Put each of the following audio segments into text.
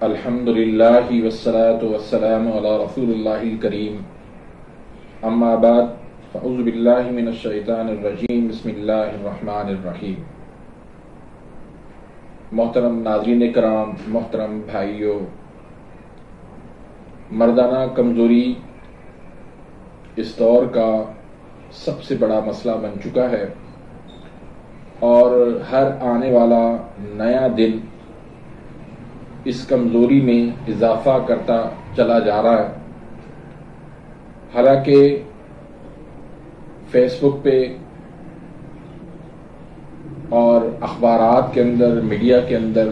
الحمد للہ والصلاة والسلام علی رسول اللہ الکریم اما بعد فاعوذ باللہ من الشیطان الرجیم بسم اللہ الرحمن الرحیم۔ محترم ناظرین کرام، محترم بھائیوں، مردانہ کمزوری اس دور کا سب سے بڑا مسئلہ بن چکا ہے اور ہر آنے والا نیا دن اس کمزوری میں اضافہ کرتا چلا جا رہا ہے۔ حالانکہ فیس بک پہ اور اخبارات کے اندر، میڈیا کے اندر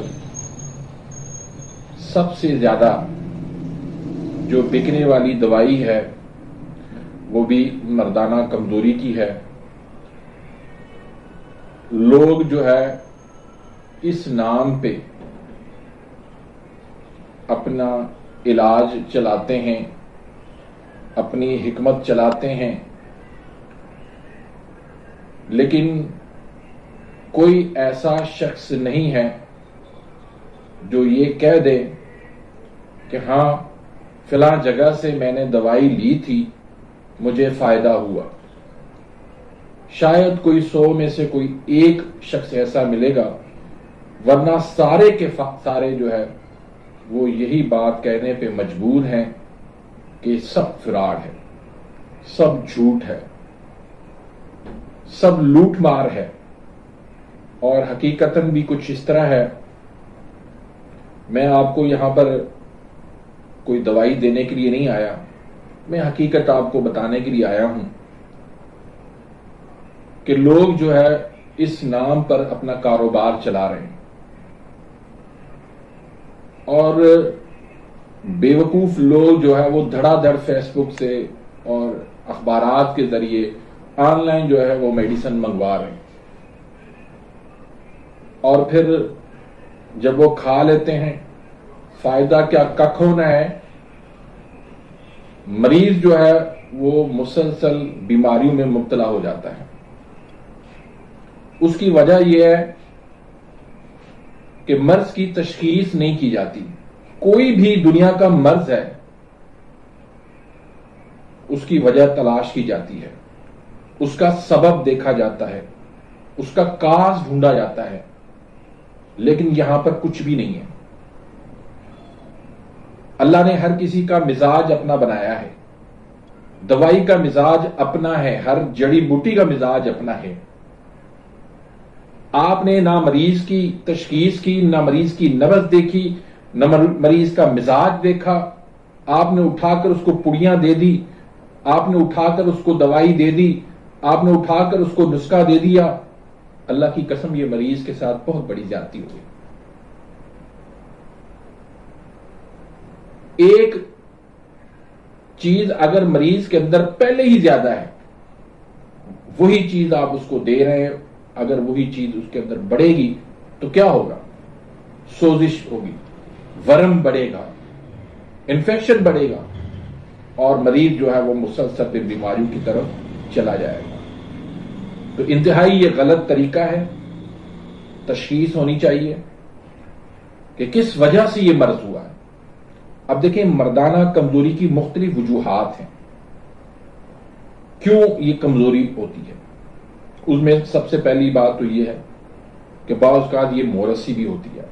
سب سے زیادہ جو بکنے والی دوائی ہے وہ بھی مردانہ کمزوری کی ہے۔ لوگ جو ہے اس نام پہ اپنا علاج چلاتے ہیں، اپنی حکمت چلاتے ہیں، لیکن کوئی ایسا شخص نہیں ہے جو یہ کہہ دے کہ ہاں فلاں جگہ سے میں نے دوائی لی تھی، مجھے فائدہ ہوا۔ شاید کوئی 100 میں سے کوئی ایک شخص ایسا ملے گا، ورنہ سارے کے سارے جو ہے وہ یہی بات کہنے پہ مجبور ہیں کہ سب فراڈ ہے، سب جھوٹ ہے، سب لوٹ مار ہے۔ اور حقیقتاً بھی کچھ اس طرح ہے۔ میں آپ کو یہاں پر کوئی دوائی دینے کے لیے نہیں آیا، میں حقیقت آپ کو بتانے کے لیے آیا ہوں کہ لوگ جو ہے اس نام پر اپنا کاروبار چلا رہے ہیں اور بیوقوف لوگ جو ہے وہ دھڑا دھڑ فیس بک سے اور اخبارات کے ذریعے آن لائن جو ہے وہ میڈیسن منگوا رہے ہیں، اور پھر جب وہ کھا لیتے ہیں فائدہ کیا کک ہونا ہے، مریض جو ہے وہ مسلسل بیماریوں میں مبتلا ہو جاتا ہے۔ اس کی وجہ یہ ہے کہ مرض کی تشخیص نہیں کی جاتی۔ کوئی بھی دنیا کا مرض ہے، اس کی وجہ تلاش کی جاتی ہے، اس کا سبب دیکھا جاتا ہے، اس کا کاز ڈھونڈا جاتا ہے، لیکن یہاں پر کچھ بھی نہیں ہے۔ اللہ نے ہر کسی کا مزاج اپنا بنایا ہے، دوائی کا مزاج اپنا ہے، ہر جڑی بوٹی کا مزاج اپنا ہے۔ آپ نے نہ مریض کی تشخیص کی، نہ مریض کی نبض دیکھی، نہ مریض کا مزاج دیکھا، آپ نے اٹھا کر اس کو پڑیاں دے دی، آپ نے اٹھا کر اس کو دوائی دے دی، آپ نے اٹھا کر اس کو نسخہ دے دیا۔ اللہ کی قسم یہ مریض کے ساتھ بہت بڑی زیادتی ہوئی۔ ایک چیز اگر مریض کے اندر پہلے ہی زیادہ ہے، وہی چیز آپ اس کو دے رہے ہیں، اگر وہی چیز اس کے اندر بڑھے گی تو کیا ہوگا؟ سوزش ہوگی، ورم بڑھے گا، انفیکشن بڑھے گا، اور مریض جو ہے وہ مسلسل پھر بیماریوں کی طرف چلا جائے گا۔ تو انتہائی یہ غلط طریقہ ہے۔ تشخیص ہونی چاہیے کہ کس وجہ سے یہ مرض ہوا ہے۔ اب دیکھیں، مردانہ کمزوری کی مختلف وجوہات ہیں، کیوں یہ کمزوری ہوتی ہے۔ اس میں سب سے پہلی بات تو یہ ہے کہ بعض اوقات یہ موروثی بھی ہوتی ہے،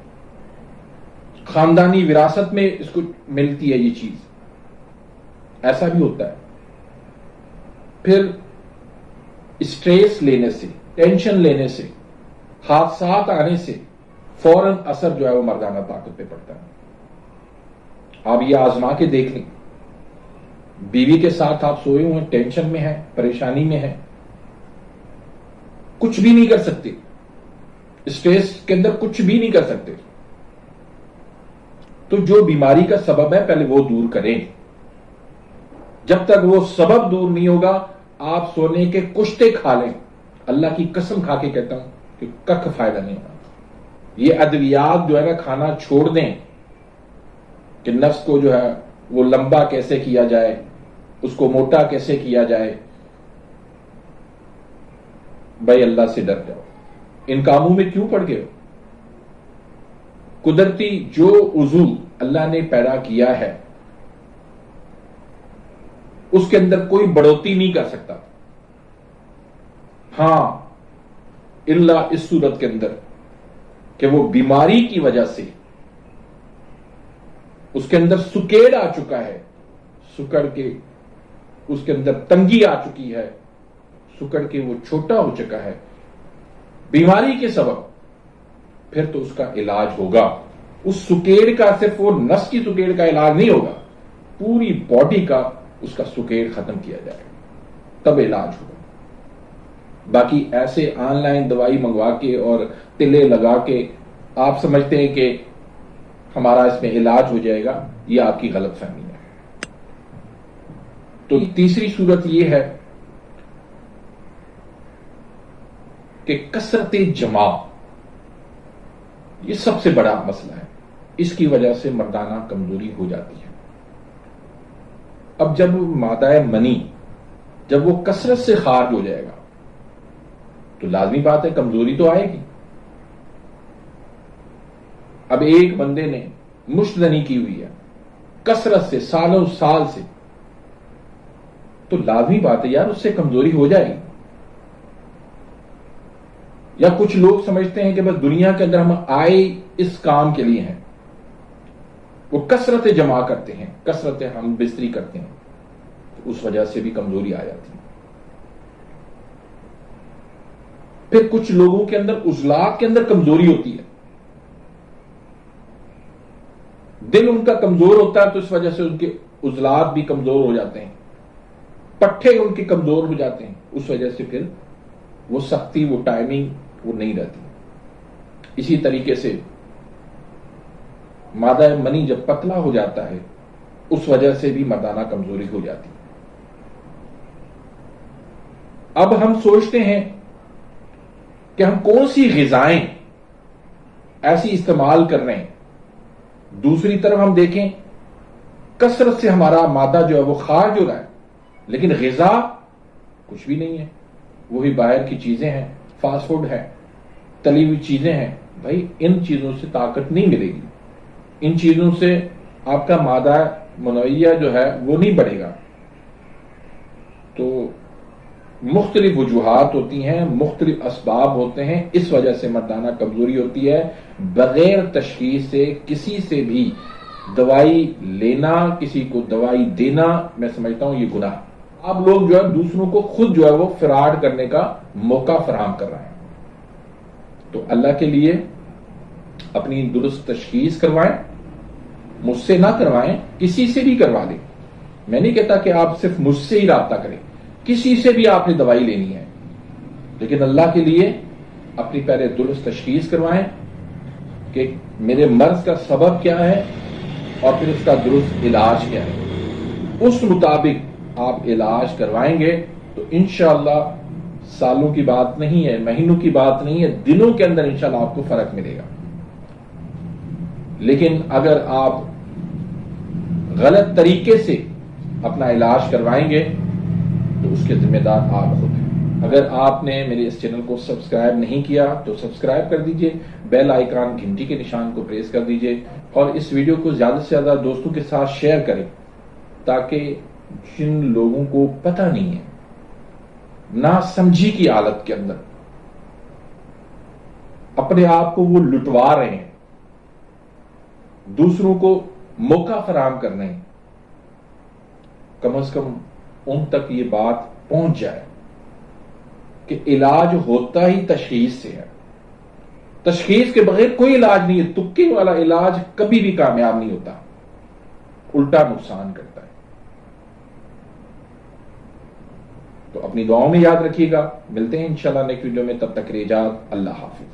خاندانی وراثت میں اس کو ملتی ہے یہ چیز، ایسا بھی ہوتا ہے۔ پھر اسٹریس لینے سے، ٹینشن لینے سے، حادثات آنے سے فوراً اثر جو ہے وہ مردانہ طاقت پہ پڑتا ہے۔ آپ یہ آزما کے دیکھ لیں، بیوی کے ساتھ آپ سوئے ہوئے ہیں، ٹینشن میں ہیں، پریشانی میں ہیں، کچھ بھی نہیں کر سکتے، اسٹریس کے اندر کچھ بھی نہیں کر سکتے، تو جو بیماری کا سبب ہے پہلے وہ دور کریں۔ جب تک وہ سبب دور نہیں ہوگا، آپ سونے کے کشتے کھا لیں، اللہ کی قسم کھا کے کہتا ہوں کہ کک فائدہ نہیں ہوگا۔ یہ ادویات جو ہے نا کھانا چھوڑ دیں کہ نفس کو جو ہے وہ لمبا کیسے کیا جائے، اس کو موٹا کیسے کیا جائے۔ بھائی اللہ سے ڈر جاؤ، ان کاموں میں کیوں پڑ گئے ہو؟ قدرتی جو عضو اللہ نے پیدا کیا ہے اس کے اندر کوئی بڑھوتری نہیں کر سکتا. ہاں الا اس صورت کے اندر کہ وہ بیماری کی وجہ سے اس کے اندر سکیڑ آ چکا ہے، سکڑ کے اس کے اندر تنگی آ چکی ہے، سکڑ کے وہ چھوٹا ہو چکا ہے بیماری کے سبب، پھر تو اس کا علاج ہوگا. اس سکیڑ کا صرف وہ نس کی سکیڑ کا علاج نہیں ہوگا، پوری باڈی کا اس کا سکیڑ ختم کیا جائے گا، تب علاج ہوگا. باقی ایسے آن لائن دوائی منگوا کے اور تلے لگا کے آپ سمجھتے ہیں کہ ہمارا اس میں علاج ہو جائے گا، یہ آپ کی غلط فہمی ہے. تو تیسری صورت یہ ہے کہ کثرت جماع، یہ سب سے بڑا مسئلہ ہے. اس کی وجہ سے مردانہ کمزوری ہو جاتی ہے. اب جب مادہ منی جب وہ کثرت سے خارج ہو جائے گا تو لازمی بات ہے کمزوری تو آئے گی. اب ایک بندے نے مشتدنی کی ہوئی ہے کثرت سے سالوں سال سے، تو لازمی بات ہے یار اس سے کمزوری ہو جائے گی. یا کچھ لوگ سمجھتے ہیں کہ بس دنیا کے اندر ہم آئے اس کام کے لیے ہیں، وہ کثرت جمع کرتے ہیں، کثرت ہم بستری کرتے ہیں، تو اس وجہ سے بھی کمزوری آ جاتی ہے. پھر کچھ لوگوں کے اندر عضلات کے اندر کمزوری ہوتی ہے، دل ان کا کمزور ہوتا ہے تو اس وجہ سے ان کے عضلات بھی کمزور ہو جاتے ہیں، پٹھے ان کے کمزور ہو جاتے ہیں، اس وجہ سے پھر وہ سختی، وہ ٹائمنگ وہ نہیں رہتی. اسی طریقے سے مادہ منی جب پتلا ہو جاتا ہے اس وجہ سے بھی مردانہ کمزوری ہو جاتی ہے. اب ہم سوچتے ہیں کہ ہم کون سی غذائیں ایسی استعمال کر رہے ہیں. دوسری طرف ہم دیکھیں کثرت سے ہمارا مادہ جو ہے وہ خارج ہو رہا ہے، لیکن غذا کچھ بھی نہیں ہے، وہی باہر کی چیزیں ہیں، فاسٹ فوڈ ہے، تلی ہوئی چیزیں ہیں. بھائی ان چیزوں سے طاقت نہیں ملے گی، ان چیزوں سے آپ کا مادہ منویہ جو ہے وہ نہیں بڑھے گا. تو مختلف وجوہات ہوتی ہیں، مختلف اسباب ہوتے ہیں، اس وجہ سے مردانہ کمزوری ہوتی ہے. بغیر تشخیص سے کسی سے بھی دوائی لینا، کسی کو دوائی دینا، میں سمجھتا ہوں یہ گناہ. آپ لوگ جو ہے دوسروں کو خود جو ہے وہ فراڈ کرنے کا موقع فراہم کر رہے ہیں. تو اللہ کے لیے اپنی درست تشخیص کروائیں، مجھ سے نہ کروائیں، کسی سے بھی کروا لیں. میں نہیں کہتا کہ آپ صرف مجھ سے ہی رابطہ کریں، کسی سے بھی آپ نے دوائی لینی ہے، لیکن اللہ کے لیے اپنی پہلے درست تشخیص کروائیں کہ میرے مرض کا سبب کیا ہے اور پھر اس کا درست علاج کیا ہے. اس مطابق آپ علاج کروائیں گے تو انشاءاللہ سالوں کی بات نہیں ہے، مہینوں کی بات نہیں ہے، دنوں کے اندر انشاءاللہ آپ کو فرق ملے گا. لیکن اگر آپ غلط طریقے سے اپنا علاج کروائیں گے تو اس کے ذمہ دار آپ خود ہیں. اگر آپ نے میرے اس چینل کو سبسکرائب نہیں کیا تو سبسکرائب کر دیجئے، بیل آئیکن گھنٹی کے نشان کو پریس کر دیجئے، اور اس ویڈیو کو زیادہ سے زیادہ دوستوں کے ساتھ شیئر کریں تاکہ جن لوگوں کو پتہ نہیں ہے، نا سمجھی کی حالت کے اندر اپنے آپ کو وہ لٹوا رہے ہیں، دوسروں کو موقع فراہم کر رہے ہیں، کم از کم ان تک یہ بات پہنچ جائے کہ علاج ہوتا ہی تشخیص سے ہے. تشخیص کے بغیر کوئی علاج نہیں ہے. تکے والا علاج کبھی بھی کامیاب نہیں ہوتا، الٹا نقصان کرتا ہے. تو اپنی دعاؤں میں یاد رکھیے گا. ملتے ہیں انشاءاللہ نیکسٹ ویڈیو میں، تب تک اجازت، اللہ حافظ.